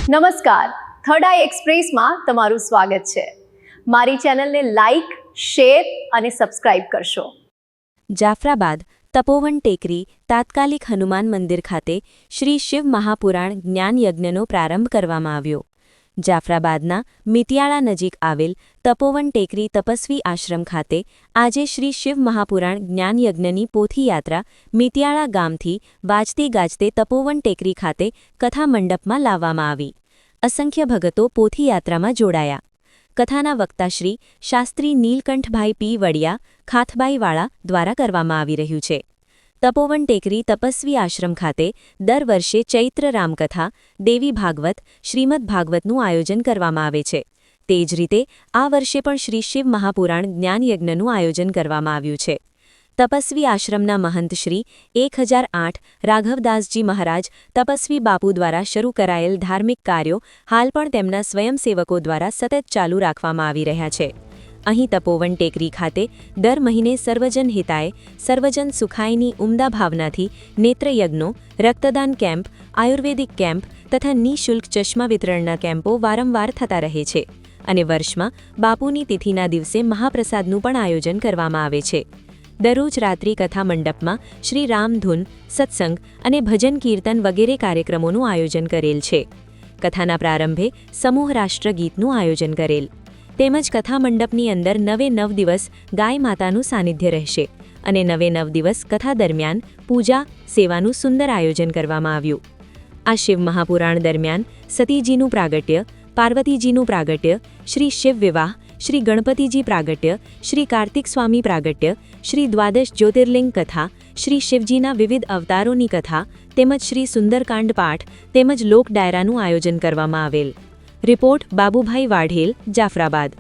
નમસ્કાર, થર્ડ આઈ એક્સપ્રેસમાં તમારું સ્વાગત છે। મારી ચેનલને લાઇક, શેર અને સબસ્ક્રાઇબ કરશો। જાફરાબાદ તપોવન ટેકરી તાત્કાલિક હનુમાન મંદિર ખાતે શ્રી શિવ મહાપુરાણ જ્ઞાન યજ્ઞનો પ્રારંભ કરવામાં આવ્યો। જાફરાબાદના મિતિયાળા નજીક આવેલ તપોવન ટેકરી તપસ્વી આશ્રમ ખાતે આજે શ્રી શિવ મહાપુરાણ જ્ઞાન યજ્ઞની પોથી યાત્રા મિતિયાળા ગામથી વાજતે ગાજતે તપોવન ટેકરી ખાતે કથા મંડપમાં લાવવામાં આવી। અસંખ્ય ભગતો પોથી યાત્રામાં જોડાયા। કથાના વક્તા શ્રી શાસ્ત્રી નીલકંઠભાઈ પી વડિયા ખાથબાઈવાળા દ્વારા કરવામાં આવી રહ્યું છે। તપોવન ટેકરી તપસ્વી આશ્રમ ખાતે દર વર્ષે ચૈત્ર રામકથા, દેવી ભાગવત, શ્રીમદ ભાગવતનું આયોજન કરવામાં આવે છે। તે જ રીતે આ વર્ષે પણ શ્રી શિવ મહાપુરાણ જ્ઞાન યજ્ઞનું આયોજન કરવામાં આવ્યું છે। તપસ્વી આશ્રમના મહંત શ્રી 1008 રાઘવદાસજી મહારાજ તપસ્વી બાપુ દ્વારા શરૂ કરાયેલ ધાર્મિક કાર્યો હાલ પણ તેમના સ્વયંસેવકો દ્વારા સતત ચાલુ રાખવામાં આવી રહ્યા છે। અહીં તપોવન ટેકરી ખાતે દર મહિને સર્વજન હિતાય, સર્વજન સુખાયની ઉમદા ભાવનાથી નેત્રયજ્ઞો, રક્તદાન કેમ્પ, આયુર્વેદિક કેમ્પ તથા નિઃશુલ્ક ચશ્મા વિતરણના કેમ્પો વારંવાર થતા રહે છે અને વર્ષમાં બાપુની તિથિના દિવસે મહાપ્રસાદનું પણ આયોજન કરવામાં આવે છે। દરરોજ રાત્રિ કથા મંડપમાં શ્રી રામધૂન, સત્સંગ અને ભજન કીર્તન વગેરે કાર્યક્રમોનું આયોજન કરેલ છે। કથાના પ્રારંભે સમૂહ રાષ્ટ્રગીતનું આયોજન કરેલ તેમજ કથા મંડપની અંદર 9 દિવસ ગાય માતાનું સાનિધ્ય રહેશે અને 9 દિવસ કથા દરમિયાન પૂજા સેવાનું સુંદર આયોજન કરવામાં આવ્યું। આ શિવ મહાપુરાણ દરમિયાન સતીજીનું પ્રાગટ્ય, પાર્વતીજીનું પ્રાગટ્ય, શ્રી શિવ વિવાહ, શ્રી ગણપતિજી પ્રાગટ્ય, શ્રી કાર્તિક સ્વામી પ્રાગટ્ય, શ્રી દ્વાદશ જ્યોતિર્લિંગ કથા, શ્રી શિવજીના વિવિધ અવતારોની કથા તેમજ શ્રી સુંદરકાંડ પાઠ તેમજ લોક ડાયરાનું આયોજન કરવામાં આવેલ। રિપોર્ટ બાબુભાઈ વાઢેલ, જાફરાબાદ।